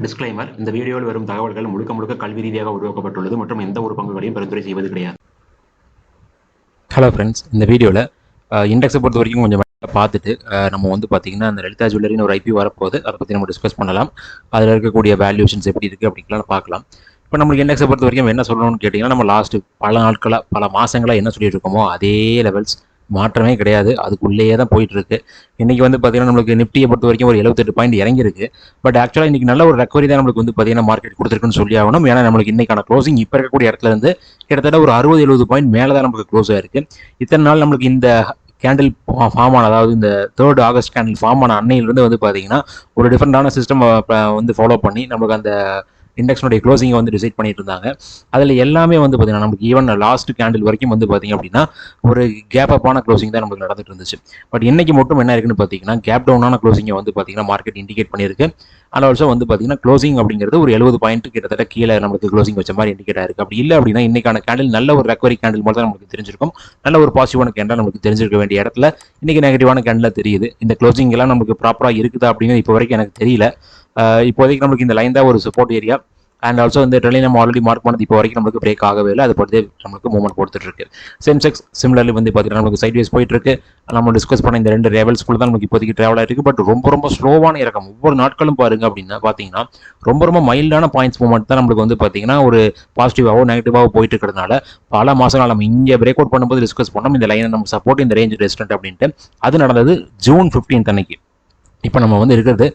Disclaimer: இந்த வீடியோவில் வரும் தகவல்கள் முழுக்க முழுக்க கல்வி ரீதியாக உருவாக்கப்பட்டுள்ளது மற்றும் எந்த ஒரு பங்குகளையும் பரிந்துரை செய்வது கிடையாது. ஹலோ ஃப்ரெண்ட்ஸ், இந்த வீடியோவில் இண்டெக்ஸை பொறுத்த வரைக்கும் கொஞ்சம் பார்த்துட்டு நம்ம வந்து பார்த்தீங்கன்னா அந்த லலிதா ஜுவல்லரின்னு ஒரு ஐபி வரப்போகுது. அதை பற்றி நம்ம டிஸ்கஸ் பண்ணலாம். அதில் இருக்கக்கூடிய வேல்யூஷன்ஸ் எப்படி இருக்குது அப்படிங்கலாம் பார்க்கலாம். இப்போ நம்மளுக்கு இண்டெக்ஸை பொறுத்த வரைக்கும் என்ன சொல்லணும்னு கேட்டிங்கன்னா, நம்ம லாஸ்ட்டு பல நாட்களாக பல மாதங்களாக என்ன சொல்லிட்டு இருக்கோமோ அதே லெவல்ஸ் மாற்றமே கிடையாது. அதுக்குள்ளேயே தான் போயிட்டுருக்கு. இன்றைக்கி வந்து பார்த்திங்கன்னா நம்மளுக்கு நிஃப்டியை பொறுத்த வரைக்கும் ஒரு 78 பாயிண்ட் இறங்கியிருக்கு. பட் ஆக்சுவலாக இன்றைக்கி நல்ல ஒரு ரெக்கவரி தான் நம்மளுக்கு வந்து பார்த்திங்கன்னா மார்க்கெட் கொடுத்துருக்குன்னு சொல்லி ஆகணும். ஏன்னா நம்மளுக்கு இன்றைக்கான க்ளோசிங் இப்போ இருக்கக்கூடிய இடத்துல இருந்து கிட்டத்தட்ட ஒரு 60-70 பாயிண்ட் மேலே தான் நமக்கு க்ளோஸ் ஆயிருக்கு. இத்தனை நாள் நம்மளுக்கு இந்த கேண்டில் ஃபார்ம் ஆன, அதாவது இந்த 3rd ஆகஸ்ட் கேண்டில் ஃபார்ம் ஆன அன்னையிலிருந்து வந்து பார்த்தீங்கன்னா ஒரு டிஃப்ரெண்டான சிஸ்டம் வந்து ஃபாலோ பண்ணி நம்மளுக்கு அந்த இண்டெக்ஸ்னுடைய க்ளோசிங்கை வந்து டிசைட் பண்ணிட்டு இருந்தாங்க. அதில் எல்லாமே வந்து பார்த்தீங்கன்னா நமக்கு ஈவன் லாஸ்ட் கேண்டில் வரைக்கும் வந்து பார்த்தீங்க அப்படின்னா ஒரு கேப் அப்பான க்ளோசிங் தான் நமக்கு நடந்துட்டு இருந்துச்சு. பட் இன்னைக்கு மட்டும் என்ன இருக்குன்னு பார்த்தீங்கன்னா கேப் டவுனான க்ளோசிங்கை வந்து பார்த்தீங்கன்னா மார்க்கெட் இண்டிகேட் பண்ணியிருக்கு. அண்ட் ஆல்சோ வந்து பார்த்தீங்கன்னா க்ளோசிங் அப்படிங்கிறது ஒரு 70 பாயிண்ட் கிட்டத்தட்ட கீழே நமக்கு க்ளோசிங் வச்ச மாதிரி இண்டிகேட் ஆயிருக்கு. அப்படி இல்லை அப்படின்னா இன்னைக்கான கேண்டில் நல்ல ஒரு ரெக்கவரி கேண்டில் மாதிரி தான் நமக்கு தெரிஞ்சிருக்கும். நல்ல ஒரு பாசிட்டிவான கேண்டில் நமக்கு தெரிஞ்சிருக்க வேண்டிய இடத்துல இன்னைக்கு நெகட்டிவான கேண்டில் தெரியுது. இந்த க்ளோசிங் எல்லாம் நமக்கு ப்ராப்பராக இருக்குதா அப்படின்னு இப்போ வரைக்கும் எனக்கு தெரியல. இப்போதைக்கு நமக்கு இந்த லைன் தான் ஒரு சப்போர்ட் ஏரியா. அண்ட் ஆல்சோ இந்த ட்ரெயிலை நம்ம ஆல்ரெடி மார்க் பண்ணது இப்போ வரைக்கும் நமக்கு பிரேக் ஆகவே இல்லை. அது பொறுத்தே நமக்கு மூவ்மெண்ட் கொடுத்துட்டு இருக்கு. சென்செக்ஸ் சிமிலர்லி வந்து பார்த்தீங்கன்னா நமக்கு சைட்வேஸ் போயிட்டு இருக்கு. நம்ம டிஸ்கஸ் பண்ண இந்த 2 லெவல்ஸ்குள்ள தான் நமக்கு இப்போதைக்கு ட்ராவல் ஆயிருக்கு. பட் ரொம்ப ஸ்லோவான இறக்கம். ஒவ்வொரு நாட்களும் பாருங்க அப்படின்னா பார்த்தீங்கன்னா ரொம்ப மைல்டான பாயிண்ட்ஸ் மூவ்மெண்ட் தான் நம்மளுக்கு வந்து பார்த்தீங்கன்னா ஒரு பாசிட்டிவாவோ நெகட்டிவாவோ போயிட்டு இருக்கிறதுனால பல மாதங்கள் நம்ம இங்கே பிரேக் அவுட் பண்ணும்போது டிஸ்கஸ் பண்ணோம் இந்த லைனை நம்ம சப்போர்ட், இந்த ரேஞ்ச் ரெசிஸ்டன்ட் அப்படின்ட்டு. அது நடந்தது ஜூன் 15 அன்னைக்கு. இப்போ நம்ம வந்து இருக்கிறது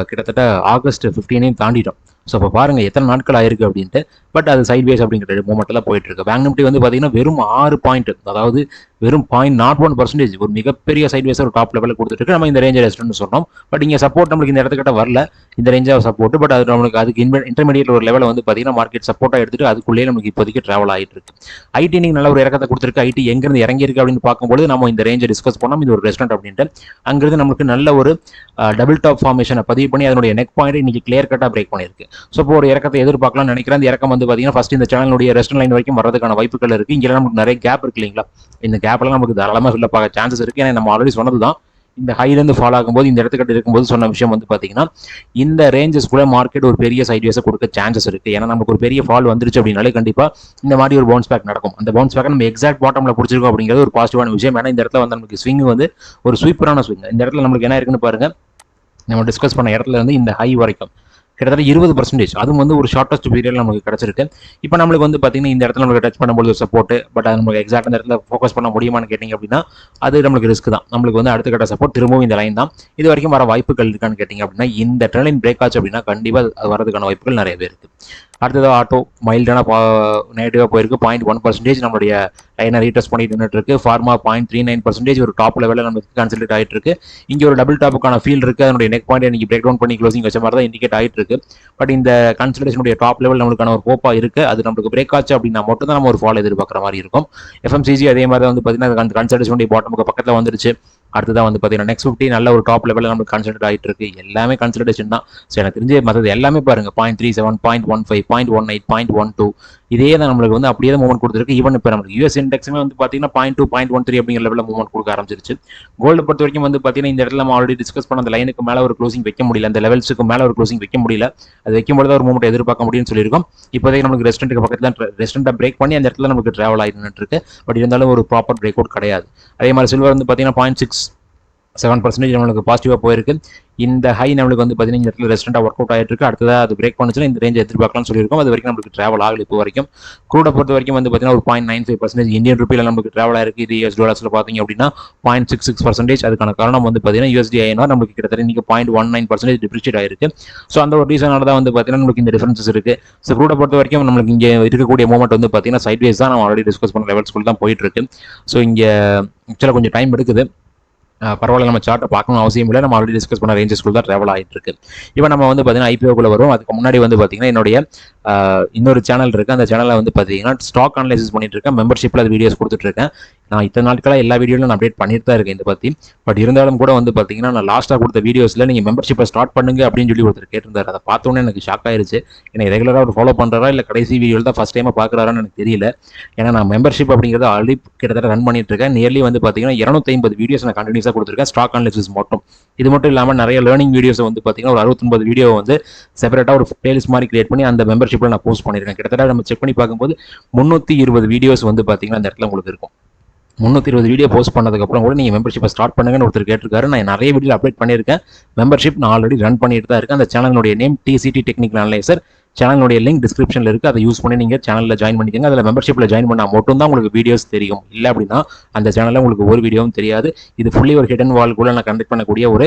கிட்டத்தட்ட ஆகஸ்ட் 15 தாண்டிட்டோம். ஸோ இப்போ பாருங்கள் எத்தனை நாட்கள் ஆயிருக்கு அப்படின்ட்டு. பட் அது சைட்வேஸ் அப்படிங்கிற மூமெண்ட்டில் போயிட்டு இருக்கு. பேங்க் நிஃப்டி வந்து பார்த்தீங்கன்னா வெறும் 6 பாயிண்ட், அதாவது வெறும் 0.01% ஒரு மிகப்பெரிய சைட்வேஸ் ஒரு டாப் லெவலில் கொடுத்துட்டு நம்ம இந்த ரேஞ்ச் ரெஸ்ட்னு சொன்னோம். பட் இங்கே சப்போர்ட் நம்மளுக்கு இந்த இடத்துக்கிட்ட வரல, இந்த ரேஞ்சாக சப்போர்ட். பட் அது நம்மளுக்கு அதுக்கு இன்டர்மீடியட் ஒரு லெவலில் வந்து பார்த்தீங்கன்னா மார்க்கெட் சப்போர்ட்டாக எடுத்துட்டு அதுக்குள்ளேயே நமக்கு இப்போதைக்கு ட்ராவல் ஆகிட்டு இருக்கு. ஐடி நீங்கள் நல்ல ஒரு இறக்கத்தை கொடுத்துருக்கு. ஐடி எங்கேருந்து இறங்கியிருக்கு அப்படின்னு பார்க்கும்போது நம்ம இந்த ரேஞ்சை டிஸ்கஸ் பண்ணோம். இது ஒரு ரெஸ்டாரண்ட் அப்படின்ட்டு அங்கிருந்து நமக்கு நல்ல ஒரு டபுள் டாப் ஃபார்மேஷனை பதிவு பண்ணி அதனுடைய நெக் பாயிண்ட் இன்னைக்கு கிளியர் கட்டாக பிரேக் பண்ணியிருக்கு. ஸோ இப்போ ஒரு இறக்கத்தை எதிர்பார்க்கலாம்னு நினைக்கிறேன். இந்த இறக்கம் வந்து பார்த்தீங்கன்னா ஃபர்ஸ்ட் இந்த சேனலுடைய ரெஸ்டன் லைன் வரைக்கும் வரதுக்கான வாய்ப்புகள் இருக்குது. இங்கே நமக்கு நிறைய கேப் இருக்கு இல்லைங்களா? இந்த கேப்லாம் நமக்கு தாராளமாக ஃபில் பார்க்க சான்சஸ் இருக்குது. ஏன்னா நம்ம ஆல்ரெடி சொன்னது தான், இந்த ஹைலேருந்து ஃபாலோ ஆகும்போது இந்த இடத்துக்கிட்ட இருக்கும்போது சொன்ன விஷயம் வந்து பார்த்தீங்கன்னா இந்த ரேஞ்சஸ் கூட மார்க்கெட் ஒரு பெரிய சைட்வேஸை கொடுக்க சான்சஸ் இருக்குது. ஏன்னா நமக்கு ஒரு பெரிய ஃபால் வந்துருச்சு அப்படின்னாலே கண்டிப்பாக இந்த மாதிரி ஒரு பவுன்ஸ் பேக் நடக்கும். அந்த பவுன்ஸ் பேக் நம்ம எக்ஸாக்ட் பாட்டமில் பிடிச்சிருக்கோம் அப்படிங்கிறது ஒரு பாசிட்டிவான விஷயம். ஏன்னா இந்த இடத்துல வந்து நமக்கு ஸ்விங் வந்து ஒரு ஸ்வீப்பரான ஸ்விங். இந்த இடத்துல நம்மளுக்கு என்ன இருக்குன்னு பாருங்க, நம்ம டிஸ்கஸ் பண்ண இடத்துல இருந்து இந்த ஹை வரைக்கும் கிட்டத்தட்ட 20%, அதுவும் வந்து ஒரு ஷார்டஸ்ட் பீரியட் நமக்கு கிடைச்சிருக்கு. இப்போ நம்மளுக்கு வந்து பார்த்தீங்கன்னா இந்த இடத்துல நமக்கு டச் பண்ணும்போது சப்போர்ட். பட் அது நமக்கு எக்ஸாக்ட் அந்த இடத்துல ஃபோக்கஸ் பண்ண முடியுமான்னு கேட்டிங்க அப்படின்னா அது நம்மளுக்கு ரிஸ்க் தான். நம்மளுக்கு வந்து அடுத்த கட்ட சப்போர்ட் திரும்பவும் இந்த லைன் தான். இது வரைக்கும் வர வாய்ப்புகள் இருக்கான்னு கேட்டிங்க அப்படின்னா இந்த ட்ரெண்ட் லைன் பிரேக் ஆச்சு அப்படின்னா கண்டிப்பாக அது வரதுக்கான வாய்ப்புகள் நிறையவே இருக்குது. அடுத்ததாக ஆட்டோ மைல்டான நெகட்டிவாக போயிருக்கு. 0.1% நம்மளுடைய லைனை ரீடெஸ்ட் பண்ணிட்டு நின்றுட்டு இருக்கு. ஃபார்மா 0.39% ஒரு டாப் லெவலில் நமக்கு கன்சிடர் ஆகிட்டு இருக்கு. இங்கே ஒரு டபுள் டாப்புக்கான ஃபீல் இருக்கு. அதனுடைய நெக் பாயிண்ட் இன்னைக்கு பிரேக் டவுன் பண்ணி க்ளோசிங் வச்ச மாதிரி தான் இண்டிகேட் ஆகிட்டு இருக்கு. பட் இந்த கன்சிடரேஷனுடைய டாப் லெவல் நம்மளுக்கான ஒரு ஹோப்பா இருக்கு. அது நமக்கு பிரேக் ஆச்சு அப்படின்னா மட்டும் தான் நம்ம ஒரு ஃபால் எதிர்பார்க்குற மாதிரி இருக்கும். FMCG அதே மாதிரி தான் வந்து பார்த்தீங்கன்னா அந்த கன்சிடரேஷனுடைய பாட்டமுக்கு பக்கத்தில் வந்துருச்சு. அடுத்ததான் வந்து பார்த்தீங்கன்னா நெக்ஸ்ட் 50 நல்ல ஒரு டாப் லெவலில் நமக்கு கன்சிடர் ஆகிட்டு இருக்கு. எல்லாமே கன்சிடரேஷன் தான். ஸோ எனக்கு தெரிஞ்சு மற்றது எல்லாமே பாருங்க 0.37, 0.15, 0.18, 0.12 இதே தான் நம்மளுக்கு வந்து அப்படியே தான் மூவ்மெண்ட் கொடுத்துருக்கு. ஈவன் இப்போ நமக்கு US இண்டெக்ஸுமே வந்து பார்த்தீங்கன்னா 0.2, 0.13 அப்படிங்கிற லெவலில் மூவ்மெண்ட் கொடுக்க ஆரம்பிச்சிருச்சு. கோல்டு பொறுத்த வரைக்கும் வந்து பார்த்தீங்கன்னா இந்த இடத்துல நம்ம ஆல்ரெடி டிஸ்கஸ் பண்ண அந்த லைனுக்கு மேலே ஒரு க்ளோசிங் வைக்க முடியல, அந்த லெவல்ஸுக்கு மேலே ஒரு க்ளோசிங் வைக்க முடியல. அது வைக்கும்போது ஒரு மூவ்மெண்ட் எதிர்பார்க்க முடியும்னு சொல்லியிருக்கோம். இப்போதைக்கு நமக்கு ரெஸ்டன்ட்டுக்கு பக்கத்தில் ரெஸ்டன்ட்டை பிரேக் பண்ணி அந்த இடத்துல நமக்கு ட்ராவல் ஆகிட்டு இருக்கு. பட் இருந்தாலும் ஒரு ப்ராப்பர் பிரேக் அவுட் கிடையாது. அதே மாதிரி சில்வர் வந்து பார்த்தீங்கன்னா 0.67% நம்மளுக்கு பாசிட்டிவாக போயிருக்கு. இந்த ஹை நம்மளுக்கு வந்து பார்த்தீங்கன்னா இந்த இடத்துல ரெஸ்டன்ட்டாக ஒர்க் அவுட் ஆகிட்டு இருக்கு. அடுத்ததாக அது பிரேக் பண்ணுச்சுன்னா இந்த ரேஞ்ச் எதிர்பார்க்கலாம்னு சொல்லியிருக்கோம். அது வரைக்கும் நமக்கு ட்ராவல் ஆகல. இப்போ வரைக்கும் க்ரூடை பொறுத்த வரைக்கும் வந்து பார்த்தீங்கன்னா ஒரு 0.95% இந்தியன் ருப்பியில் நமக்கு ட்ராவல் ஆயிருக்கு. இது US டாலர்ஸில் பார்த்தீங்க அப்படின்னா 0.66%. அதுக்கான காரணம் வந்து பார்த்தீங்கன்னா USD INR நமக்கு கிட்டத்தட்ட இன்னைக்கு 0.19% டிப்ரிஷியேட் ஆயிருக்கு. ஸோ அந்த ஒரு ரீசனால தான் வந்து பார்த்தீங்கன்னா நமக்கு இந்த டிஃபரன்சஸ் இருக்கு. ஸோ க்ரூடை பொறுத்த வரைக்கும் நம்மளுக்கு இங்கே இருக்கக்கூடிய மூமெண்ட் வந்து பார்த்தீங்கன்னா சைட்வேஸ் தான். நம்ம ஆல்ரெடி டிஸ்கஸ் பண்ண லெவல்ஸ்குள்ள தான் போயிட்டு இருக்கு. ஸோ இங்கே ஆக்சுவலாக கொஞ்சம் டைம் எடுக்குது. பரவாயில்ல, நம்ம சார்ட்டை பார்க்கணும் அவசியம் இல்லை. நம்ம ஆல்ரெடி டிஸ்கஸ் பண்ண ரேஞ்சஸ்குள்ள தான் ட்ராவல் ஆகிட்டு இருக்கு. இப்போ நம்ம வந்து பார்த்தீங்கன்னா IPOக்குள்ள வரும். அதுக்கு முன்னாடி வந்து பார்த்தீங்கன்னா என்னுடைய இன்னொரு சேனல் இருக்குது. அந்த சேனலில் வந்து பார்த்தீங்கன்னா ஸ்டாக் அனலைசிஸ் பண்ணிட்டு இருக்கேன். மெம்பர்ஷிப்பில் அது வீடியோஸ் கொடுத்துட்ருக்கேன். நான் இத்தனை நாட்களாக எல்லா வீடியோவிலும் நான் அப்டேட் பண்ணிட்டு தான் இருக்கேன் இதை பற்றி. பட் இருந்தாலும் கூட வந்து பார்த்தீங்கன்னா நான் லாஸ்ட்டாக கொடுத்த வீடியோஸில் நீங்கள் மெம்பர்ஷிப்பை ஸ்டார்ட் பண்ணுங்க அப்படின்னு சொல்லி ஒருத்தர் கேட்டிருந்தார். அதை பார்த்தோன்னே எனக்கு ஷாக் ஆயிருச்சு. எனக்கு ரெகுலராக ஒரு ஃபாலோ பண்ணுறாரா இல்லை கடைசி வீடியோவில் தான் ஃபஸ்ட் டைமாக பார்க்குறாரான்னு எனக்கு தெரியல. ஏன்னா நான் மெம்பர்ஷிப் அப்படிங்கிறத ஆல்ரெடி கிட்டத்தட்ட ரன் பண்ணிட்டு இருக்கேன். நியர்லி வந்து பார்த்தீங்கன்னா 250 வீடியோஸ் நான் கண்டினியூஸாக டீடைல்ஸாக கொடுத்துருக்கேன், ஸ்டாக் அனாலிசிஸ் மட்டும். இது மட்டும் இல்லாமல் நிறைய லேர்னிங் வீடியோஸ் வந்து பார்த்தீங்கன்னா ஒரு 69 வீடியோ வந்து செப்பரேட்டாக ஒரு பிளேலிஸ்ட் மாதிரி கிரியேட் பண்ணி அந்த மெம்பர்ஷிப்பில் நான் போஸ்ட் பண்ணியிருக்கேன். கிட்டத்தட்ட நம்ம செக் பண்ணி பார்க்கும்போது 320 வீடியோஸ் வந்து பார்த்தீங்கன்னா அந்த இடத்துல உங்களுக்கு இருக்கும். 320 வீடியோ போஸ்ட் பண்ணதுக்கப்புறம் கூட நீங்கள் மெம்பர்ஷிப்பை ஸ்டார்ட் பண்ணுங்கன்னு ஒருத்தர் கேட்டிருக்காரு. நான் நிறைய வீடியோ அப்டேட் பண்ணியிருக்கேன். மெம்பர்ஷிப் நான் ஆல்ரெடி ரன் பண்ணிட்டு தான் இருக்கேன். அந்த சேனலுடைய நேம் டிசிடி டெக்னிக்கல் அனலைசர். சேனலுடைய லிங்க் டிஸ்கிரிப்ஷனில் இருக்குது. அதை யூஸ் பண்ணி நீங்கள் சேனலில் ஜாயின் பண்ணிக்கோங்க. அதில் மெம்பர்ஷிப்பில் ஜாயின் பண்ணால் மட்டும் தான் உங்களுக்கு வீடியோஸ் தெரியும். இல்லை அப்படின்னா அந்த சேனலில் உங்களுக்கு ஒரு வீடியோவும் தெரியாது. இது ஃபுல்லி ஒரு ஹிடன் வால் கூட நான் கண்டக்ட் பண்ணக்கூடிய ஒரு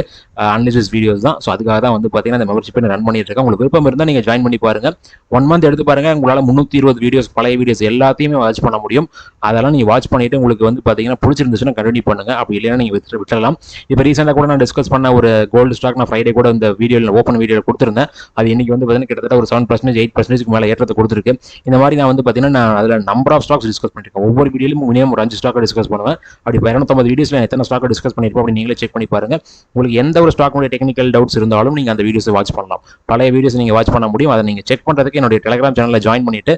அனாலிசிஸ் வீடியோஸ் தான். ஸோ அதுக்காக தான் வந்து பார்த்தீங்கன்னா அந்த மெம்பர்ஷிப்பை ரன் பண்ணிட்டு இருக்கேன். உங்களுக்கு விருப்பம் இருந்தால் நீங்கள் ஜாயின் பண்ணி பாருங்கள். 1 மந்த் எடுத்து பாருங்கள். உங்களால் 320 வீடியோஸ் பழைய வீடியோஸ் எல்லாத்தையுமே வாட்ச் பண்ண முடியும். அதெல்லாம் நீங்கள் வாட்ச் பண்ணிவிட்டு உங்களுக்கு வந்து பார்த்தீங்கன்னா பிடிச்சிருந்துச்சுன்னா கண்டினியூ பண்ணுங்கள். அப்படி இல்லைன்னா நீங்கள் விட்டுறலாம். இப்போ ரீசெண்டாக கூட நான் டிஸ்கஸ் பண்ண ஒரு கோல்டு ஸ்டாக் நான் ஃப்ரைடே கூட இந்த வீடியோவில் ஓப்பன் வீடியோவில் கொடுத்துருந்தேன். அது இன்னைக்கு வந்து பார்த்தீங்கன்னா கிட்டத்தட்ட ஒரு 7%, 8% மேலே ஏற்றத்தை கொடுத்துருக்கு. இந்த மாதிரி நான் வந்து பார்த்தீங்கன்னா நான் அதில் நம்பர் ஆஃப் ஸ்டாக்ஸ் டிஸ்கஸ் பண்ணியிருக்கேன். ஒவ்வொரு வீடியோலையும் மினிமம் ஒரு 5 ஸ்டாக்கை டிஸ்கஸ் பண்ணுவேன். அப்படி 250 வீடியோஸில் எத்தனை ஸ்டாக்கை டிஸ்கஸ் பண்ணியிருப்போம் அப்படி நீங்களே செக் பண்ணி பாருங்கள். உங்களுக்கு எந்த ஒரு ஸ்டாக்குடைய டெக்னிக்கல் டவுட்ஸ் இருந்தாலும் நீங்கள் அந்த வீடியோஸை வாட்ச் பண்ணலாம். பழைய வீடியோஸ் நீங்கள் வாட்ச் பண்ண முடியும். அதை நீங்கள் செக் பண்ணுறதுக்கு என்னுடைய டெலிகிராம் சேனலில் ஜாயின் பண்ணிவிட்டு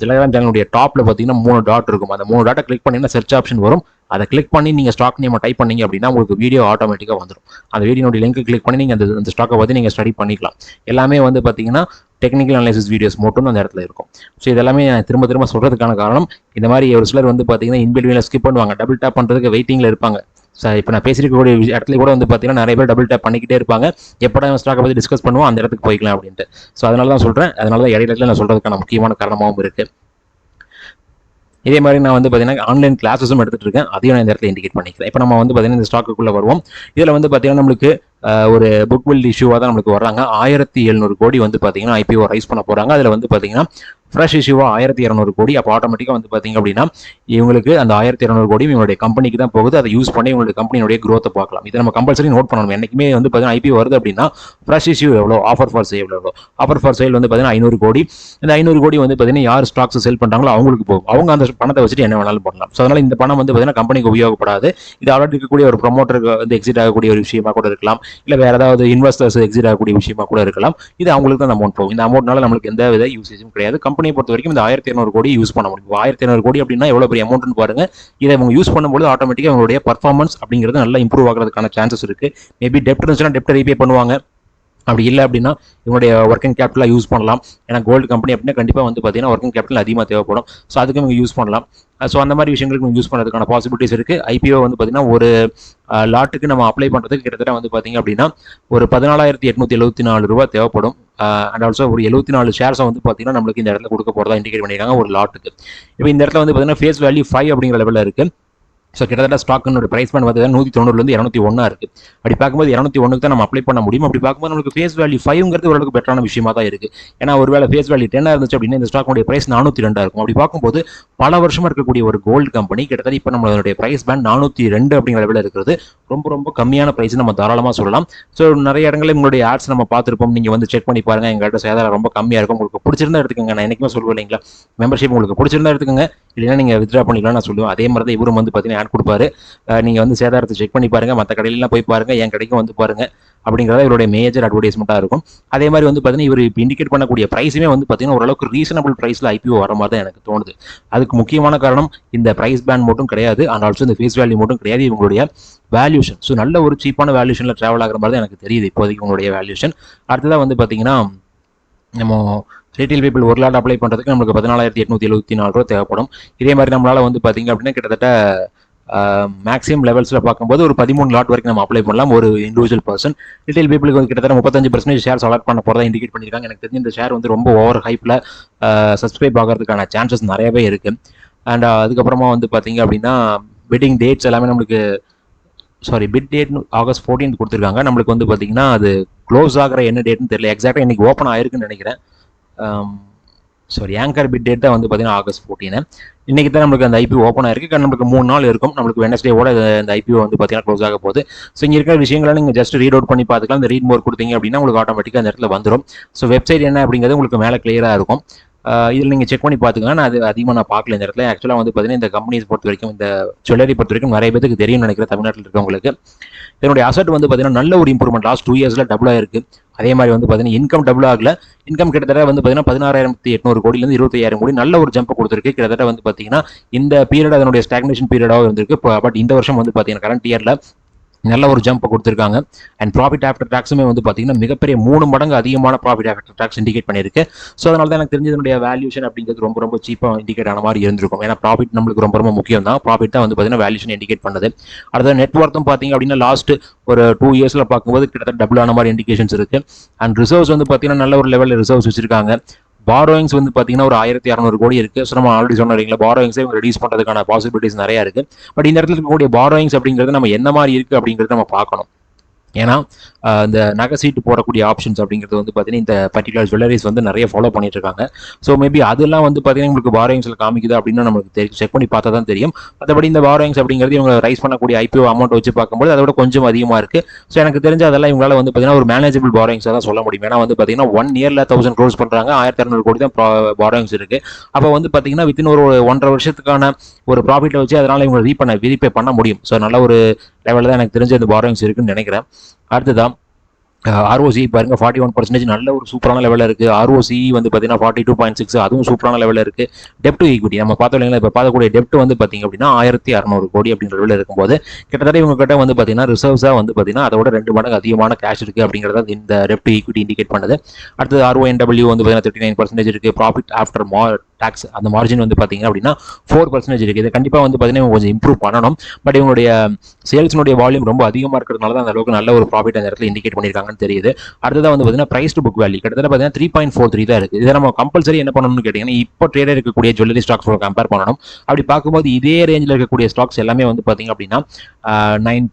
டெலிகிராம் சேனலுடைய டாப்பில் பார்த்தீங்கன்னா 3 டாட் இருக்கும். அந்த 3 டாட்டை கிளிக் பண்ணிங்கன்னா சர்ச் ஆப்ஷன் வரும். அதை கிளிக் பண்ணி நீங்கள் ஸ்டாக் நேம் டைப் பண்ணீங்க அப்படின்னா உங்களுக்கு வீடியோ ஆட்டோமேட்டிக்காக வந்துடும். அந்த வீடியோடைய லிங்க் கிளிக் பண்ணி நீங்கள் அந்த ஸ்டாக்கை பற்றி நீங்கள் ஸ்டடி பண்ணிக்கலாம். எல்லாமே வந்து பார்த்தீங்கன்னா டெக்னிக்கல் அனாலிசிஸ் வீடியோஸ் மட்டும் அந்த இடத்துல இருக்கும். ஸோ இதெல்லாமே திரும்ப திரும்ப சொல்கிறதுக்கான காரணம், இந்த மாதிரி ஒரு சிலர் வந்து பார்த்தீங்கன்னா இன்பில்வியில் ஸ்கிப் பண்ணுவாங்க. டபுள் டேப் பண்ணுறதுக்கு வெயிட்டிங்கில் இருப்பாங்க. சார் இப்போ நான் பேசியிருக்கக்கூடிய இடத்துல கூட வந்து பார்த்தீங்கன்னா நிறைய பேர் டபுள் டேப் பண்ணிக்கிட்டே இருப்பாங்க. எப்படா ஸ்டாக்கை பற்றி டிஸ்கஸ் பண்ணுவோம் அந்த இடத்துக்கு போய்க்கலாம் அப்படின்ட்டு. ஸோ அதனால தான் சொல்கிறேன். அதனால தான் இடையில நான் சொல்கிறதுக்கான முக்கியமான காரணமாகவும் இருக்குது. இதே மாதிரி நான் வந்து பார்த்தீங்கன்னா ஆன்லைன் கிளாஸஸும் எடுத்துகிட்டு இருக்கேன். அதையும் நான் இந்த இடத்துல இண்டிகேட் பண்ணிக்கிறேன். இப்போ நம்ம வந்து பார்த்தீங்கன்னா இந்த ஸ்டாக்குக்குள்ளே வருவோம். இதில் வந்து பார்த்தீங்கன்னா நம்மளுக்கு ஒரு புக் பில்ட் இஷ்யூவாக தான் நம்மளுக்கு வர்றாங்க. 1700 கோடி வந்து பார்த்தீங்கன்னா ஐபிஓ ரைஸ் பண்ண போகிறாங்க. அதில் வந்து பார்த்தீங்கன்னா ஃப்ரெஷ் இஷ்யூவாக 1200 கோடி. அப்போ ஆட்டோமேட்டிக்காக வந்து பார்த்தீங்க அப்படின்னா இவங்களுக்கு அந்த 1200 கோடி இவங்களுடைய கம்பெனிக்கு தான் போகுது. அதை யூஸ் பண்ணி இவங்களுடைய கம்பெனியோடைய க்ரோத்தை பார்க்கலாம். இதை நம்ம கம்பல்சரி நோட் பண்ணணும். என்றைக்குமே வந்து பார்த்தீங்கன்னா ஐபிஓ வருது அப்படின்னா ஃப்ரெஷ் இஷ்யூ எவ்வளோ, ஆஃபர் ஃபார் சேல் எவ்வளோ. ஆஃபர் ஃபார் சேல் வந்து பார்த்தீங்கன்னா 500 கோடி. இந்த 500 கோடி வந்து பார்த்தீங்கன்னா யார் ஸ்டாக்ஸ் செல் பண்ணுறாங்களோ அவங்களுக்கு போகும். அவங்க அந்த பணத்தை வச்சுட்டு என்ன வேணாலும் பண்ணலாம். ஸோ அதனால் இந்த பணம் வந்து பார்த்தீங்கன்னா கம்பெனிக்கு உபயோகப்படாது. இது ஆல்ரெடி இருக்கக்கூடிய ஒரு ப்ரொமோட்டருக்கு வந்து எக்ஸிட் ஆகக்கூடிய ஒரு விஷயமா கூட இருக்கலாம். இல்லை வேறு ஏதாவது இன்வெஸ்டர்ஸ் எக்ஸிட் ஆகக்கூடிய விஷயமா கூட இருக்கலாம். இது அவங்களுக்கு தான் அந்த அமௌண்ட் போகும். இந்த அமௌண்ட்னால நம்மளுக்கு எந்த வித யூசேஜும் கிடையாது. கம்பெனியை பொறுத்த வரைக்கும் இந்த 1200 கோடி யூஸ் பண்ண முடியும். 1200 கோடி அப்படின்னா எவ்வளோ பெரிய அமௌண்ட்னு பாருங்க. இதை அவங்க யூஸ் பண்ணும்போது ஆட்டோமேட்டிக்காக அவங்களுடைய பர்ஃபார்மன்ஸ் அப்படிங்கிறது நல்லா இம்ப்ரூவ் ஆகிறதுக்கான சான்சஸ் இருக்கு. மேபி டெப்ட் இருந்துச்சுன்னா டெப்ட் ரீபே பண்ணுவாங்க. அப்படி இல்லை அப்படின்னா இவங்களுடைய ஒர்க்கிங் கேபிட்டலாக யூஸ் பண்ணலாம். ஏன்னா கோல்டு கம்பெனி அப்படின்னா கண்டிப்பாக வந்து பார்த்தீங்கன்னா ஒர்க்கிங் கேபிட்டல் அதிகமாக தேவைப்படும். ஸோ அதுக்கு இவங்க யூஸ் பண்ணலாம். ஸோ அந்த மாதிரி விஷயங்களுக்கு யூஸ் பண்ணுறதுக்கான பாசிபிலிட்டிஸ் இருக்குது. ஐபிஓ வந்து பார்த்தீங்கன்னா ஒரு லாட்டுக்கு நம்ம அப்ளை பண்ணுறதுக்கு கிட்டத்தட்ட வந்து பார்த்தீங்க அப்படின்னா ஒரு 14,874 ரூபா தேவைப்படும். அண்ட் ஆல்சோ ஒரு 74 ஷேர்ஸை வந்து பார்த்தீங்கன்னா நம்மளுக்கு இந்த இடத்துல கொடுக்க போகிறதா இண்டிகேட் பண்ணியிருக்காங்க ஒரு லாட்டுக்கு. இப்போ இந்த இடத்துல வந்து பார்த்தீங்கன்னா ஃபேஸ் வேல்யூ 5 அப்படிங்கிற லெவலில் இருக்குது. ஸோ கிட்டத்தட்ட ஸ்டாக்கினோட பிரைஸ் பேண்ட் வந்து 190 201 இருக்குது. அப்படி பார்க்கும்போது 201 தான் நம்ம அப்ளை பண்ண முடியும். அப்படி பார்க்கும்போது நமக்கு ஃபேஸ் வேல்யூ 5ங்கிறது ஓரளவுக்கு பெட்டரான விஷயமா தான் இருக்குது. ஏன்னா ஒருவேளை ஃபேஸ் வேல்யூ 10 இருந்துச்சு அப்படின்னா இந்த ஸ்டாக்கோடைய பிரைஸ் 402 இருக்கும். அப்படி பார்க்கும்போது பல வருஷமாக இருக்கக்கூடிய ஒரு கோல்டு கம்பெனி கிட்டத்தட்ட இப்போ நம்மளுடைய பிரைஸ் பேண்ட் 402 அப்படிங்கிற லெவலில் இருக்கிறது ரொம்ப ரொம்ப கம்மியான பிரைஸ் நம்ம தாராளமாக சொல்லலாம். ஸோ நிறைய இடங்களில் உங்களுடைய ஆட்ஸ் நம்ம பார்த்துருப்போம். நீங்கள் வந்து செக் பண்ணி பாருங்கள். எங்கள்கிட்ட சேதாரம் ரொம்ப கம்மியாக இருக்கும். உங்களுக்கு பிடிச்சிருந்தா எடுத்துக்கோங்க. நான் என்றைக்குமே சொல்லுவேன் இல்லைங்களா, மெம்பர்ஷிப் உங்களுக்கு பிடிச்சிருந்தா எடுத்துக்கோங்க, இல்லைன்னா நீங்கள் வித்ட்ரா பண்ணிக்கலாம் நான் சொல்லுவேன். அதே மாதிரி தான் இவரும் வந்து பார்த்தீங்கன்னா ஆட் கொடுப்பாரு. நீங்கள் வந்து சேதாரத்தை செக் பண்ணி பாருங்கள். மற்ற கடையிலாம் போய் பாருங்கள், என் கடைக்கும் வந்து பாருங்கள். அப்படிங்கிறத இவருடைய மேஜர் அட்வர்டைஸ்மெண்ட்டாக இருக்கும். அதே மாதிரி வந்து பார்த்தீங்கன்னா இவர் இப்போ இண்டிகேட் பண்ணக்கூடிய ப்ரைஸுமே வந்து பார்த்தீங்கன்னா ஓரளவுக்கு ரீசனபிள் ப்ரைஸில் ஐபிஓ வர மாதிரி தான் எனக்கு தோணுது. அதுக்கு முக்கியமான காரணம் இந்த ப்ரைஸ் பேண்ட் மட்டும் கிடையாது, அண்ட் ஆல்சோ இந்த ஃபேஸ் வேல்யூ மட்டும் கிடையாது, இவங்களுடைய வேல்யூஷன். ஸோ நல்ல ஒரு சீப்பான வேல்யூஷனில் ட்ராவல் ஆகிற மாதிரி தான் எனக்கு தெரியுது இப்போதைக்கு உங்களுடைய வேல்யூஷன். அடுத்ததாக வந்து பார்த்தீங்கன்னா நம்ம ரீட்டைல் பீப்பிள் ஒரு லாட் அப்ளை பண்ணுறதுக்கு நம்மளுக்கு 14,874 ரூபா தேவைப்படும். இதே மாதிரி நம்மளால் வந்து பார்த்தீங்க அப்படின்னா கிட்டத்தட்ட மேக்ஸிமம் லெவல்ஸில் பார்க்கும்போது ஒரு 13 லாட் வரைக்கும் நம்ம அப்ளை பண்ணலாம் ஒரு இண்டிவிஜுவல் பர்சன். ரீட்டைல் பீப்புளுக்கு வந்து கிட்டத்தட்ட 35% ஷேர்ஸ் அலாட் பண்ண போகிறதா இண்டிகேட் பண்ணியிருக்காங்க. எனக்கு தெரிஞ்சு இந்த ஷேர் வந்து ரொம்ப ஓவர் ஹைப்பில் சப்ஸ்கிரைப் ஆகிறதுக்கான சான்சஸ் நிறையவே இருக்குது. அண்ட் அதுக்கப்புறமா வந்து பார்த்தீங்க அப்படின்னா பிட்டிங் டேட்ஸ் எல்லாமே நம்மளுக்கு பிட் டேட் August 14 கொடுத்துருக்காங்க. நம்மளுக்கு வந்து பார்த்தீங்கன்னா அது க்ளோஸ் ஆகிற என்ன டேட்னு தெரியல. எக்ஸாக்டாக இன்றைக்கி ஓப்பன் ஆயிருக்குன்னு நினைக்கிறேன். ஆங்கர் பிட் டேட் தான் வந்து பார்த்தீங்கன்னா August 14. இன்றைக்கி தான் நம்மளுக்கு அந்த ஐபிஓ ஓப்பன் ஆயிருக்கு. நம்மளுக்கு 3 நாள் இருக்கும். நம்மளுக்கு வெனஸ்டேவோட இந்த ஐபிஓ வந்து பார்த்தீங்கன்னா க்ளோஸ் ஆக போகுது. ஸோ இங்கே இருக்கிற விஷயங்களை நீங்கள் ஜஸ்ட் ரீட் அவுட் பண்ணி பார்த்துக்கலாம். இந்த ரீட் மோர் கொடுத்தீங்க அப்படின்னா உங்களுக்கு ஆட்டோமேட்டிக்காக அந்த இடத்துல வந்துடும். ஸோ வெப்சைட் என்ன அப்படிங்கிறது உங்களுக்கு மேலே கிளியராக இருக்கும். இதில் நீங்கள் செக் பண்ணி பார்த்துக்கலாம். நான் அது அதிகமாக நான் பார்க்கல இந்த இடத்துல. ஆக்சுவலாக வந்து பார்த்தீங்கன்னா இந்த கம்பெனிஸ் பொறுத்த வரைக்கும், இந்த ஜுவல்லரி பொறுத்த வரைக்கும் நிறைய பேருக்கு தெரியும்னு நினைக்கிறேன் தமிழ்நாட்டில் இருக்கவங்களுக்கு. இதனுடைய அசட் வந்து பார்த்தீங்கன்னா நல்ல ஒரு இம்ப்ரூவ்மெண்ட் லாஸ்ட் 2 இயர்ஸில் டபுளாக இருக்குது. அதே மாதிரி வந்து பார்த்தீங்கன்னா இன்கம் டபுள் ஆகல. இன்கம் கிட்டத்தட்ட வந்து பார்த்தீங்கன்னா 16,800 கோடியிலேருந்து 25,000 கோடி நல்ல ஒரு ஜம்ப் கொடுத்துருக்கு. கிட்டத்தட்ட வந்து பார்த்தீங்கன்னா இந்த பீரியட் அதனுடைய ஸ்டாக்னேஷன் பீரியடாகவும் இருந்திருக்கு. பட் இந்த வருஷம் வந்து பார்த்தீங்கன்னா கரண்ட் இயரில் நல்ல ஒரு ஜம்ப் கொடுத்துருக்காங்க. அண்ட் ப்ராஃபிட் ஆஃப்டர் டாக்ஸுமே வந்து பார்த்தீங்கன்னா மிகப்பெரிய 3 மடங்கு அதிகமான ப்ராஃபிட் ஆஃப்டர் டாக்ஸ் இண்டிகேட் பண்ணியிருக்கு. ஸோ அதனால தான் எனக்கு தெரிஞ்சதனுடைய வேல்யூஷன் அப்படிங்கிறது ரொம்ப ரொம்ப சீப்பாக இண்டிகேட் ஆன மாதிரி இருந்திருக்கும். ஏன்னா ப்ராஃபிட் நம்மளுக்கு ரொம்ப ரொம்ப முக்கியம் தான். ப்ராஃபிட் தான் வந்து பார்த்தீங்கன்னா வேல்யூஷன் இண்டிகேட் பண்ணுது. அடுத்த நெட்ஒர்த்தும் பார்த்தீங்க அப்படின்னா லாஸ்ட் ஒரு 2 இயர்ஸில் பார்க்கும்போது கிட்டத்தட்ட டபுள் ஆன மாதிரி இண்டிகேஷன்ஸ் இருக்கு. அண்ட் ரிசர்வ்ஸ் வந்து பார்த்தீங்கன்னா நல்ல ஒரு லெவலில் ரிசர்வ்ஸ் வச்சிருக்காங்க. பாரோயிங்ஸ் வந்து பார்த்தீங்கன்னா ஒரு 1600 கோடி இருக்கு. ஸோ நம்ம ஆல்ரெடி சொன்னீங்களா பாரோயிங்ஸே ரெடியூஸ் பண்ணுறதுக்கான பாசிபிலிட்டிஸ் நிறைய இருக்கு. பட் இந்த இடத்துல இருக்கக்கூடிய பாரோயிங்ஸ் அப்படிங்கிறது நம்ம என்ன மாதிரி இருக்கு அப்படிங்கிறது நம்ம பார்க்கணும். ஏன்னா இந்த நகை சீட்டு போடக்கூடிய ஆப்ஷன்ஸ் அப்படிங்கிறது வந்து பார்த்தீங்கன்னா இந்த பர்டிகுலர் ஜுவல்லரிஸ் வந்து நிறைய ஃபாலோ பண்ணிட்டு இருக்காங்க. ஸோ மேபி அதெல்லாம் வந்து பார்த்தீங்கன்னா உங்களுக்கு பாரோயிங்ஸில் காமிக்குது அப்படின்னு நமக்கு செக் பண்ணி பார்த்தா தான் தெரியும். மற்றபடி இந்த பாரோயிங்ஸ் அப்படிங்கிறது இவங்க ரைஸ் பண்ணக்கூடிய ஐபிஓ அமௌண்ட் வச்சு பார்க்கும்போது அதோட கொஞ்சம் அதிகமாக இருக்கு. ஸோ எனக்கு தெரிஞ்ச அதெல்லாம் இவங்களால வந்து பார்த்தீங்கன்னா ஒரு மேனேஜபிள் பாரோயிங்ஸாக தான் சொல்ல முடியும். ஏன்னா வந்து பார்த்தீங்கன்னா 1 இயரில் 1000 crores பண்ணுறாங்க, 1600 கோடி தான் பாரோயிங்ஸ் இருக்கு. அப்போ வந்து பார்த்தீங்கன்னா வித்தின் ஒரு 1.5 வருஷத்துக்கான ஒரு ப்ராஃபிட்டை வச்சு அதனால இவங்க ரீபே பண்ண முடியும். ஸோ நல்ல ஒரு லெவலில் தான் எனக்கு தெரிஞ்ச இந்த பாரோயிங்ஸ் இருக்குன்னு நினைக்கிறேன். அடுத்ததான் ROC பாருங்க 41% நல்ல ஒரு சூப்பரான லெவலில் இருக்கு. ROC வந்து பார்த்தீங்கன்னா 42.6 அதுவும் சூப்பரான லெவலில் இருக்கு. டெப்ட் டு ஈக்விட்டி நம்ம பார்த்தோம் இல்லைங்களா, இப்போ பார்க்கக்கூடிய டெப்ட் வந்து பார்த்தீங்க அப்படின்னா 1600 கோடி அப்படின்ற லெவலில் இருக்கும்போது கிட்டத்தட்ட இவங்க கிட்ட வந்து பார்த்தீங்கன்னா ரிசர்வ்ஸாக வந்து பார்த்தீங்கன்னா அதோட 2 மடங்கு அதிகமான கேஷ் இருக்கு அப்படிங்கிறத இந்த டெப்ட் டு ஈக்விட்டி இண்டிகேட் பண்ணுது. அடுத்தது RONW வந்து பார்த்தீங்கன்னா 39% இருக்கு. ப்ராஃபிட் ஆஃப்டர் டாக்ஸ் அந்த மார்ஜின் வந்து பார்த்தீங்க அப்படின்னா 4% இருக்கு. இதை கண்டிப்பாக வந்து பார்த்தீங்கன்னா கொஞ்சம் இம்ப்ரூவ் பண்ணணும். பட் இவங்களுடைய சேல்ஸினுடைய வால்யூம் ரொம்ப அதிகமாக இருக்கிறதுனால தான் அந்த அளவுக்கு நல்ல ஒரு ப்ராஃபிட் அந்த இடத்துல இண்டிகேட் பண்ணியிருக்காங்கன்னு தெரியுது. அடுத்ததான் வந்து பார்த்தீங்கன்னா பிரைஸ் டு புக் வேல்யூ கிட்டத்தட்ட பார்த்தீங்கன்னா 3.43 தான் இருக்குது. இதை நம்ம கம்பல்சரி என்ன பண்ணணும்னு கேட்டிங்கன்னா இப்போ ட்ரேடர் இருக்கக்கூடிய ஜுவல்லரி ஸ்டாக்ஸ் கம்பேர் பண்ணணும். அப்படி பார்க்கும்போது இதே ரேஞ்சில் இருக்கக்கூடிய ஸ்டாக்ஸ் எல்லாமே வந்து பார்த்தீங்க அப்படின்னா 9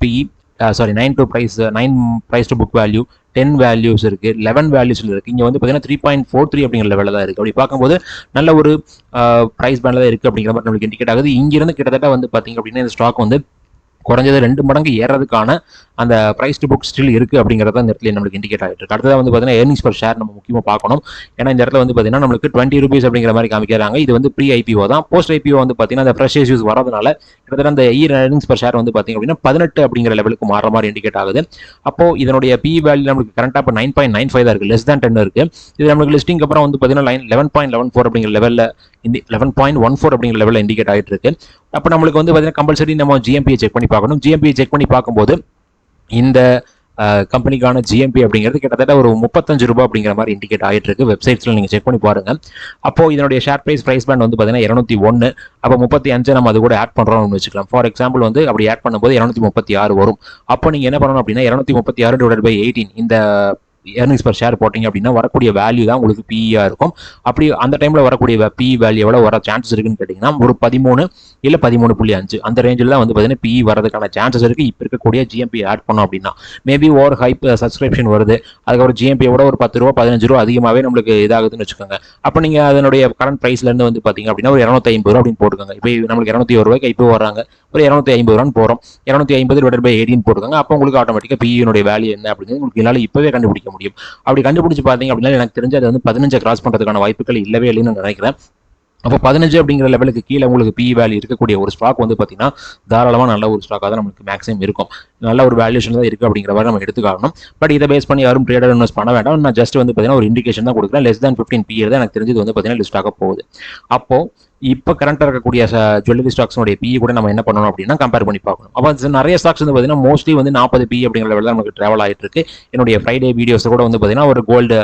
price to book value 10 values இருக்கு, 11 வேல்யூஸ்ல இருக்கு. இங்க வந்து பார்த்தீங்கன்னா 3.43 அப்படிங்கிற லெவலில் தான் இருக்கு. அப்படி பார்க்கும்போது நல்ல ஒரு பிரைஸ் பேண்ட்ல தான் இருக்கு அப்படிங்கிற மாதிரி நம்மளுக்கு இண்டிகேட் ஆகுது. இங்கிருந்து கிட்டத்தட்ட வந்து பார்த்தீங்க அப்படின்னா இந்த ஸ்டாக் வந்து குறைஞ்சது 2 மடங்கு ஏறதுக்கான அந்த பிரைஸ் டு புக் ஸ்டில் இருக்கு அப்படிங்கிறத இந்த இடத்துல நம்மளுக்கு இண்டிகேட் ஆகிட்டு இருக்கு. அடுத்தது வந்து பார்த்தீங்கன்னா ஏர்னிங்ஸ் பர் ஷேர் நம்ம முக்கியமாக பார்க்கணும். ஏன்னா இந்த இடத்துல வந்து பார்த்தீங்கன்னா நம்மளுக்கு 20 rupees அப்படிங்கிற மாதிரி காமிக்கிறாங்க. இது வந்து ப்ரீ ஐபிஓ தான். போஸ்ட் ஐபிஓ வந்து பார்த்தீங்கன்னா அந்த ஃப்ரெஷ் இஷ்யூஸ் வரதுனால கிட்டத்தட்ட அந்த ஏர்னிங்ஸ் பர் ஷேர் வந்து பார்த்தீங்க அப்படின்னா 18 அப்படிங்கிற லெவலுக்கு மாற மாதிரி இண்டிகேட் ஆகுது. அப்போ இதனுடைய பி வேல்யூ நம்மளுக்கு கரண்டாக இப்போ 9.95 தான் இருக்கு, லெஸ் தேன் 10 இருக்கு. இது நம்மளுக்கு லிஸ்டிங் அப்புறம் வந்து பார்த்தீங்கன்னா 11.14 அப்படிங்கிற லெவலில் 11.14 அப்படிங்கிற லெவலில் இண்டிகேட் ஆகிட்டு இருக்கு. அப்போ நம்மளுக்கு வந்து பார்த்தீங்கன்னா கம்பல்சரி நம்ம ஜிஎம்பியை செக் பண்ணி பார்க்கணும். ஜிஎம்பியை செக் பண்ணி பார்க்கும்போது இந்த கம்பெனிக்கான ஜிஎம்பி அப்படிங்கிறது கிட்டத்தட்ட ஒரு 35 ரூபாய் அப்படிங்கிற மாதிரி இண்டிகேட் ஆகிட்டு இருக்கு. வெப்சைட்ஸ்ல நீங்க செக் பண்ணி பாருங்க. அப்போ இதனுடைய ஷேர் பிரைஸ் பேண்ட் வந்து பார்த்தீங்கன்னா 201. அப்போ 35 நம்ம அது கூட ஆட் பண்றோம்னு வச்சுக்கலாம். ஃபார் எக்ஸாம்பிள் வந்து அப்படி ஆட் பண்ணும்போது 236 வரும். அப்போ நீங்க என்ன பண்ணணும் அப்படின்னா 236/18 இந்த ஏர்னிங்ஸ் பர் ஷேர் போட்டிங்க அப்படின்னா வரக்கூடிய வேல்யூ தான் உங்களுக்கு பிஇஆ இருக்கும். அப்படி அந்த டைமில் வரக்கூடிய பிஇ வேல்யூ எவ்வளோ வர சான்சஸ் இருக்குன்னு கேட்டிங்கன்னா ஒரு 13 இல்லை 13.5 அந்த ரேஞ்சில் தான் வந்து பார்த்தீங்கன்னா பிஇ வரதுக்கான சான்சஸ் இருக்குது. இப்போ இருக்கக்கூடிய ஜிஎம்பி ஆட் பண்ணோம் அப்படின்னா மேபி ஓவர் ஹைப் சப்ஸ்கிரிப்ஷன் வருது, அதுக்கப்புறம் ஜிஎம்பியோட ஒரு 10 ரூபா 15 ரூபா அதிகமாகவே நம்மளுக்கு இதாகுதுன்னு வச்சுக்கோங்க. அப்போ நீங்கள் அதனுடைய கரண்ட் ப்ரைஸ்லேருந்து வந்து பார்த்தீங்க அப்படின்னா ஒரு 250 ரூபா அப்படின்னு போட்டுக்கோங்க. இப்போ நம்மளுக்கு 201 ரூபாய்க்கு இப்போ வராங்க, ஒரு 250 ரூபான்னு போகிறோம். 250/18 போட்டுக்கோங்க. அப்போ உங்களுக்கு ஆட்டோமேட்டிக்காக பிஇனுடைய வேல்யூ என்ன அப்படிங்கிறது உங்களுக்கு என்னால் இப்போவே கண்டுபிடிக்க முடியும். அப்படி கண்டுபிடிச்சு பார்த்தீங்க அப்படின்னா எனக்கு தெரிஞ்சு அது வந்து 15 கிராஸ் பண்றதுக்கான வாய்ப்புகள் இல்லவே இல்லைன்னு நினைக்கிறேன். அப்போ 15 அப்படிங்கிற லெவலுக்கு கீழே உங்களுக்கு பிஇ வேல்யூ இருக்கக்கூடிய ஒரு ஸ்டாக் வந்து பார்த்தீங்கன்னா தாராளமாக நல்ல ஒரு ஸ்டாக்காக தான் நமக்கு மேக்ஸிமம் இருக்கும். நல்ல ஒரு வேல்யூஷன் தான் இருக்குது அப்படிங்கிற மாதிரி நம்ம எடுத்துக்காகணும். பட் இதை பேஸ் பண்ணி யாரும் ட்ரேடர் இன்வெஸ்ட் பண்ண வேண்டாம். நான் ஜஸ்ட் வந்து பார்த்தீங்கன்னா ஒரு இண்டிகேஷன் தான் கொடுக்குறேன். லெஸ் தேன் 15 பிஇ தான் எனக்கு தெரிஞ்சது வந்து பார்த்தீங்கன்னா லிஸ்ட் ஆக போகுது. அப்போ இப்போ கரண்டாக இருக்கக்கூடிய ஜுவல்லரி ஸ்டாக்ஸோடைய பிஇ கூட நம்ம என்ன பண்ணணும் அப்படின்னா கம்பேர் பண்ணி பார்க்கணும். அப்போ நிறைய ஸ்டாக்ஸ் வந்து பார்த்தீங்கன்னா மோஸ்ட்லி வந்து 40 பிஇ அப்படிங்கிற லெவலில் நமக்கு ட்ராவல் ஆகிட்டு இருக்கு. என்னுடைய ஃப்ரைடே வீடியோஸ் கூட வந்து பார்த்தீங்கன்னா ஒரு கோல்டு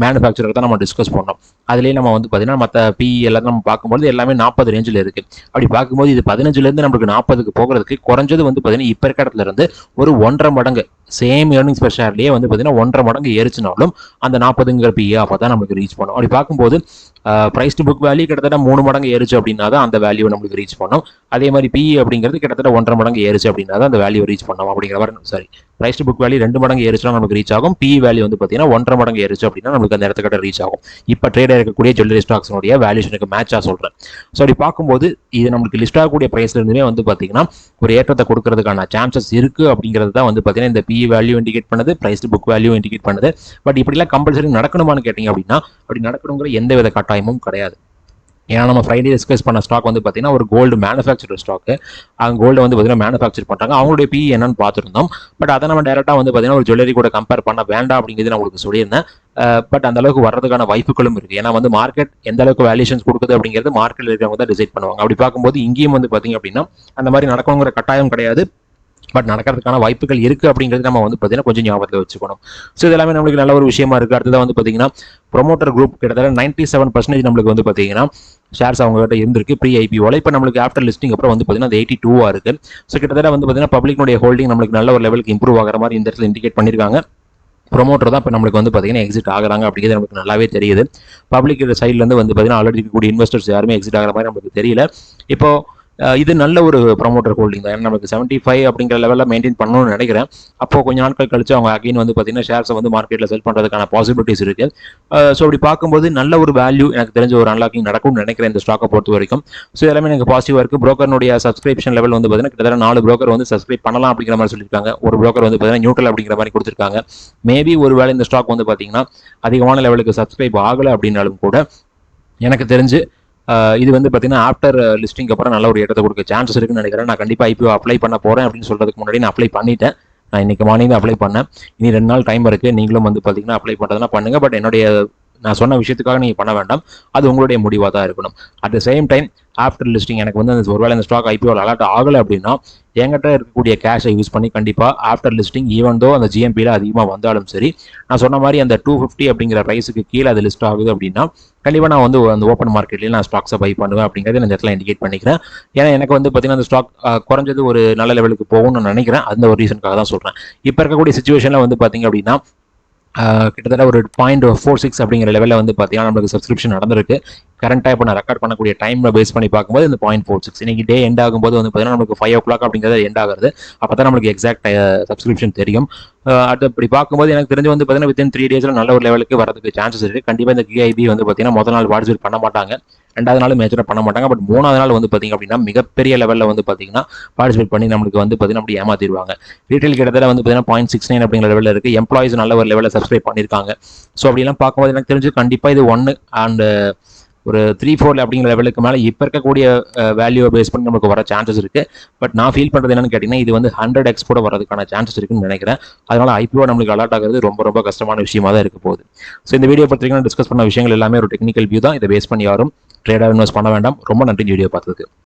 மேனுஃபேக்சரர் தான் நம்ம டிஸ்கஸ் பண்ணோம். அதுலேயே நம்ம வந்து பார்த்தீங்கன்னா மற்ற பிஇ எல்லாத்தையும் நம்ம பார்க்கும்போது எல்லாமே 40 ரேஞ்சில் இருக்குது. அப்படி பார்க்கும்போது இது 15லேருந்து நம்மளுக்கு 40க்கு போகிறதுக்கு குறைஞ்சது வந்து பார்த்தீங்கன்னா இப்போ இருக்க இடத்துல இருந்து ஒரு 1.5 மடங்கு சேம் ஏர்னிங்ஸ் பர் ஷேர்லேயே வந்து பார்த்தீங்கன்னா 1.5 மடங்கு ஏறிச்சினாலும் அந்த 40ங்கிற பிஇ அப்போ தான் நம்மளுக்கு ரீச் பண்ணும். அப்படி பார்க்கும்போது பிரைஸ் டு புக் வேல்யூ கிட்டத்தட்ட 3 மடங்கு ஏறிச்சு அப்படின்னா தான் அந்த வேல்யூ நம்மளுக்கு ரீச் பண்ணோம். அதே மாதிரி பிஇ அப்படிங்கிறது கிட்டத்தட்ட 1.5 மடங்கு ஏறிச்சு அப்படின்னா தான் அந்த வேல்யூ ரீச் பண்ணோம் அப்படிங்கிற மாதிரி. Sorry, price to book value 2 மடங்கு ஏறிச்சுனா நமக்கு ரீச் ஆகும். பிஇ வேல்யூ வந்து பார்த்தீங்கன்னா 1.5 மடங்கு ஏறிச்சு அப்படின்னா நமக்கு அந்த இடத்துக்கிட்ட ரீச் ஆகும். இப்போ ட்ரேடர் இருக்கக்கூடிய ஜுவல்லரி ஸ்டாக்ஸோடைய வேல்யூஷனுக்கு மேட்சாக சொல்கிறேன். ஸோ அப்படி பார்க்கும்போது இது நம்மளுக்கு லிஸ்ட் ஆகக்கூடிய ப்ரைஸ்ல இருந்துமே வந்து பார்த்தீங்கன்னா ஒரு ஏற்றத்தை கொடுக்கறதுக்கான சான்சஸ் இருக்கு அப்படிங்கிறது தான் வந்து பார்த்தீங்கன்னா இந்த பிஇ வேல்யூ இண்டிகேட் பண்ணுது, price to book value indicate பண்ணுது. பட் இப்படிலாம் கம்பல்சரி நடக்கணுமான்னு கேட்டிங்க அப்படின்னா அப்படி நடக்கணுங்கிற எந்த வித கட்டாயமும் கிடையாது. ஏன்னா நம்ம ஃப்ரைடே டிஸ்கஸ் பண்ண ஸ்டாக் வந்து பார்த்தீங்கன்னா ஒரு கோல்டு மேனுஃபேக்சர் ஸ்டாக்கு. அவங்க கோல்டு வந்து பார்த்தீங்கன்னா மேனுஃபேக்சர் பண்ணுறாங்க. அவங்களுடைய பிஇ என்னன்னு பார்த்துருந்தோம். பட் அதை நம்ம டேரெக்டாக வந்து பார்த்தீங்கன்னா ஒரு ஜுவல்லரி கூட கம்பேர் பண்ண வேண்டாம் அப்படிங்கிறது நான் உங்களுக்கு சொல்லியிருந்தேன். பட் அந்த அளவுக்கு வர்றதுக்கான வாய்ப்புகளும் இருக்குது. ஏன்னா வந்து மார்க்கெட் எந்த அளவுக்கு வேல்யூஷன்ஸ் கொடுக்குது அப்படிங்கிறது மார்க்கெட்டில் இருக்கிறவங்க தான் டிசைட் பண்ணுவாங்க. அப்படி பார்க்கும்போது இங்கேயும் வந்து பார்த்தீங்க அப்படின்னா அந்த மாதிரி நடக்கணுங்கிற கட்டாயம் கிடையாது. பட் நடக்கிறதுக்கான வாய்ப்புகள் இருக்குது அப்படிங்கிறது நம்ம வந்து பார்த்தீங்கன்னா கொஞ்சம் ஞாபகத்தில் வச்சுக்கணும். ஸோ இது எல்லாமே நம்மளுக்கு நல்ல ஒரு விஷயமா இருக்குது. அடுத்தது வந்து பார்த்தீங்கன்னா ப்ரொமோட்டர் குரூப் கிட்டத்தட்ட 97% நம்மளுக்கு வந்து பார்த்தீங்கன்னா ஷேர்ஸ் அவங்ககிட்ட இருந்திருக்கு ப்ரீ ஐபிஓவில். இப்போ நம்மளுக்கு ஆஃப்டர் லிஸ்டிங் அப்புறம் வந்து பார்த்தீங்கன்னா அது 82 இருக்குது. ஸோ கிட்டத்தட்ட வந்து பார்த்தீங்கன்னா பப்ளிக்னுடைய ஹோல்டிங் நம்மளுக்கு நல்ல ஒரு லெவலுக்கு இம்ப்ரூவ் ஆகிற மாதிரி இந்த இடத்துல இண்டிகேட் பண்ணியிருக்காங்க. ப்ரொமோட்டர் தான் இப்போ நம்மளுக்கு வந்து பார்த்தீங்கன்னா எக்ஸிட் ஆகிறாங்க அப்படிங்கிறது நமக்கு நல்லாவே தெரியுது. பப்ளிக் சைட்லேருந்து வந்து பார்த்தீங்கன்னா ஆல்ரெடி இருக்கக்கூடிய இன்வெஸ்டர்ஸ் யாருமே எக்ஸிட் ஆகிற மாதிரி நமக்கு தெரியல. இப்போ இது நல்ல ஒரு ப்ரொமோட்டர் ஹோல்டிங் தான். ஏன்னா நமக்கு 75 அப்படிங்கிற லெவலில் மெயின்டைன் பண்ணணும்னு நினைக்கிறேன். அப்போ கொஞ்சம் நாட்கள் கழிச்சு அவங்க அகைன் வந்து பார்த்தீங்கன்னா ஷேர்ஸை வந்து மார்க்கெட்டில் செல் பண்ணுறதுக்கான பாசிபிலிட்டிஸ் இருக்கு. ஸோ அப்படி பார்க்கும்போது நல்ல ஒரு வேல்யூ எனக்கு தெரிஞ்ச ஒரு அன்லாக்கிங் நடக்கும்னு நினைக்கிறேன் இந்த ஸ்டாக்கை பொறுத்த வரைக்கும். ஸோ எல்லாமே எனக்கு பாசிட்டிவாக இருக்குது. புரோக்கர்னுடைய சப்ஸ்கிரிப்ஷன் லெவல் வந்து பார்த்தீங்கன்னா கிட்டத்தட்ட 4 புரோக்கர் வந்து சப்ஸ்கிரைப் பண்ணலாம் அப்படிங்கிற மாதிரி சொல்லியிருக்காங்க. ஒரு புரோக்கர் வந்து பார்த்தீங்கன்னா நியூட்ரல் அப்படிங்கிற மாதிரி கொடுத்துருக்காங்க. மேபி ஒரு வேளை இந்த ஸ்டாக் வந்து பார்த்தீங்கன்னா அதிகமான லெவலுக்கு சப்ஸ்கிரைப் ஆகலை அப்படின்னாலும் கூட எனக்கு தெரிஞ்சு இது வந்து பார்த்தீங்கன்னா ஆஃப்டர் லிஸ்டிங் அப்புறம் நல்ல ஒரு இடத்தை கொடுக்க சான்சஸ் இருக்குன்னு நினைக்கிறேன். நான் கண்டிப்பாக ஐபிஓ அப்ளை பண்ண போகிறேன் அப்படின்னு சொல்கிறதுக்கு முன்னாடி நான் அப்ளை பண்ணிட்டேன். நான் இன்னைக்கு மார்னிங் அப்ளை பண்ணேன். இனி 2 நாள் டைம் இருக்குது. நீங்களும் வந்து பார்த்தீங்கன்னா அப்ளை பண்ணுறதுனா பண்ணுங்கள். பட் என்னுடைய நான் சொன்ன விஷயத்துக்காக நீங்கள் பண்ண வேண்டாம். அது உங்களுடைய முடிவாக தான் இருக்கணும். At the same time after listing எனக்கு வந்து அந்த ஒருவேளை இந்த ஸ்டாக் ஐபிஓவில் அலாட் ஆகலை அப்படின்னா என்கிட்ட இருக்கக்கூடிய கேஷை யூஸ் பண்ணி கண்டிப்பாக ஆஃப்டர் லிஸ்டிங் ஈவன் தோ அந்த ஜிஎம்பியில் அதிகமாக வந்தாலும் சரி, நான் சொன்ன மாதிரி அந்த 250 அப்படிங்கிற ப்ரைஸுக்கு கீழே அது லிஸ்ட் ஆகுது அப்படின்னா கண்டிப்பாக நான் வந்து அந்த ஓப்பன் மார்க்கெட்லேயே நான் ஸ்டாக்ஸை பை பண்ணுவேன் அப்படிங்கிறத இந்த இடத்துல இண்டிகேட் பண்ணிக்கிறேன். ஏன்னா எனக்கு வந்து பார்த்தீங்கன்னா அந்த ஸ்டாக் குறைஞ்சது ஒரு நல்ல லெவலுக்கு போகும்னு நான் நினைக்கிறேன். அந்த ஒரு ரீசனுக்காக தான் சொல்கிறேன். இப்போ இருக்கக்கூடிய சுச்சுவேஷனில் வந்து பார்த்தீங்க அப்படின்னா கிட்டத்தட்ட ஒரு 0.46 அப்படிங்கிற லெவலில் வந்து பார்த்தீங்கன்னா நம்மளுக்கு சப்ஸ்கிரிப்ஷன் நடந்திருக்கு. கரண்ட்டாக இப்போ நான் ரெக்கார்ட் பண்ணக்கூடிய டைமில் பேஸ் பண்ணி பார்க்கும்போது இந்த 0.46 இன்னைக்கு டே எண்ட் ஆகும்போது வந்து பார்த்தீங்கன்னா நமக்கு 5 o'clock அப்படிங்கிறது எண்ட் ஆகுது. அப்போ தான் நம்மளுக்கு எக்ஸாக்ட் சப்ஸ்கிரிப்ஷன் தெரியும். அது அப்படி பார்க்கும்போது எனக்கு தெரிஞ்சு வந்து பார்த்தீங்கன்னா வித்தின் 3 days நல்ல ஒரு லெவலுக்கு வரதுக்கு சான்சஸ் இருக்குது. கண்டிப்பாக இந்த கிஐபி வந்து பார்த்தீங்கன்னா முதல் நாள் பார்ட்டிசிபேட் பண்ண மாட்டாங்க, 2வது நாள் மேஜராக பண்ண மாட்டாங்க. பட் 3வது நாள் வந்து பார்த்தீங்க அப்படின்னா மிகப்பெரிய லெவலில் வந்து பார்த்தீங்கன்னா பார்ட்டிசிபேட் பண்ணி நம்மளுக்கு வந்து பார்த்தீங்கன்னா அப்படி ஏமாத்திடுவாங்க. ரீட்டைல் கிட்டத்தட்ட வந்து பார்த்தீங்கன்னா 0.69 அப்படிங்கிற லெவலில் இருக்குது. எம்ப்ளாயிஸ் நல்ல ஒரு லெவலில் சப்ஸ்கிரைப் பண்ணியிருக்காங்க. ஸோ அப்படிலாம் பார்க்கும்போது எனக்கு தெரிஞ்சு கண்டிப்பாக இது 1 அண்ட் ஒரு 3-4 அப்படிங்கிற லெவலுக்கு மேலே இப்போ இருக்கக்கூடிய வேல்யூவை பேஸ் பண்ணி நமக்கு வர சான்சஸ் இருக்குது. பட் நான் ஃபீல் பண்ணுறது என்னன்னு கேட்டிங்கன்னா இது வந்து 100x கூட வரதுக்கான சான்சஸ் இருக்குன்னு நினைக்கிறேன். அதனால் ஐபிஓ நம்மளுக்கு அலாட் ஆகிறது ரொம்ப ரொம்ப கஷ்டமான விஷயமா தான் இருக்க போகுது. ஸோ இந்த வீடியோ பற்றி டிஸ்கஸ் பண்ண விஷயங்கள் எல்லாமே ஒரு டெக்னிக்கல் வியூ தான். இதை பேஸ் பண்ணி யாரும் ட்ரேடாக இன்வெஸ்ட் பண்ண வேண்டாம். ரொம்ப நன்றி வீடியோ பார்த்ததுக்கு.